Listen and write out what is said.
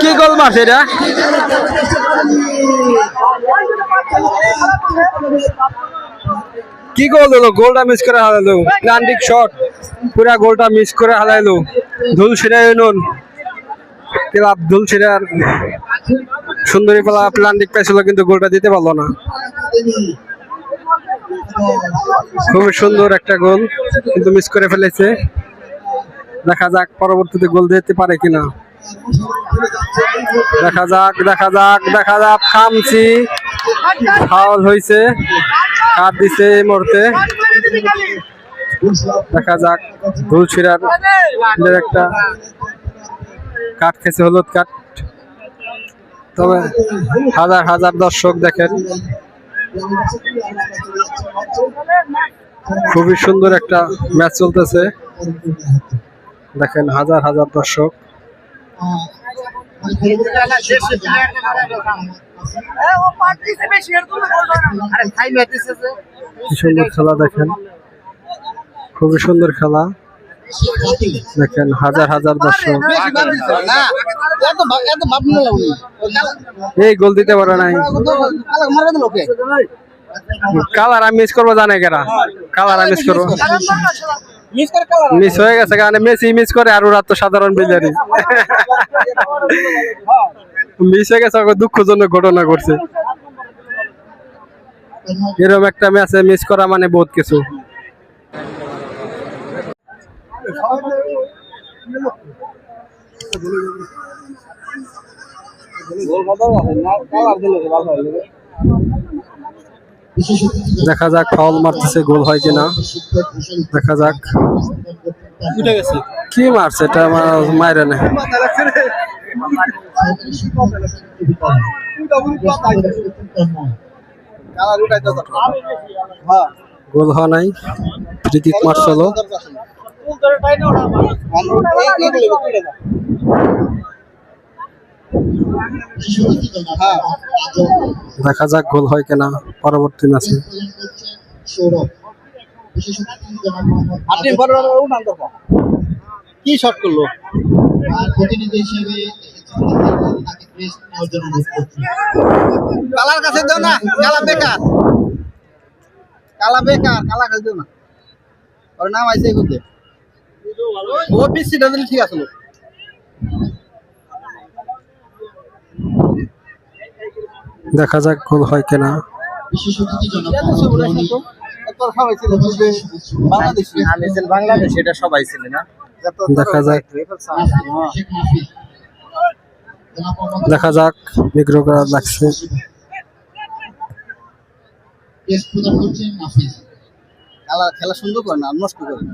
কি গোল মারছে এটা? কি গোল হলো? গোলটা মিস করে হারাইলো। প্ল্যান্টিক শট, পুরা গোলটা মিস করে হারাইলো। ধুলশিরা ইউনিয়ন ক্লাব, ধুলশিরার সুন্দরী পালা প্ল্যান্টিক পেয়েছিল, কিন্তু গোলটা দিতে পারলো না। খুবই সুন্দর একটা গোল, কিন্তু মিস করে ফেলেছে। দেখা যাক পরবর্তীতে গোল দিতে পারে কিনা। দেখা যাক দেখা যাক দেখা যাক। খামচি ফাউল হয়েছে, কাট দিছে এই মুহূর্তে। দেখা যাক ধুলশিরার একটা কাট খেয়েছে, হলুদ কাট। তবে হাজার হাজার দর্শক দেখেন, খুবই সুন্দর একটা ম্যাচ চলতেছে। দেখেন হাজার হাজার দর্শক। কি সুন্দর খেলা দেখেন, খুবই সুন্দর খেলা দেখেন, হাজার হাজার দর্শক। এই গোল দিতে পারে নাই। কালার আমি মিস করবো, জানে কেনা কালার আমি মিস করবো, মিস হয়ে গেছে। কারণ মেসি মিস করে, আর ওরা তো সাধারণ বিজারি। মিস হয়ে গেছে, দুঃখজনক ঘটনা করছে। এরকম একটা ম্যাচে মিস করা মানে বহুত কিছু। দেখা যাক ফাউল মারতেছে, গোল হয় কিনা। দেখা যাক কি মারছে, এটা মাইরে না। গোল হওয়া নাই, ফ্রি কিক মারছিল। দেখা যাক গোল হয় কিনা পরবর্তী ম্যাচে। কি শট করলো? কালার কাছে দাও না, কালা বেকার, কালা বেকার, কালা কাছে দাও না। ওর নাম আইছে এগুতে, ও পিসি দিলে ঠিক আছে। দেখা যাক গোল হয় কিনা। বাংলাদেশ এটা সবাই ছিল না। দেখা যাক দেখা যাক বিগ্রহ করা লাগছে। খেলা সুন্দর করে না, নষ্ট করে না।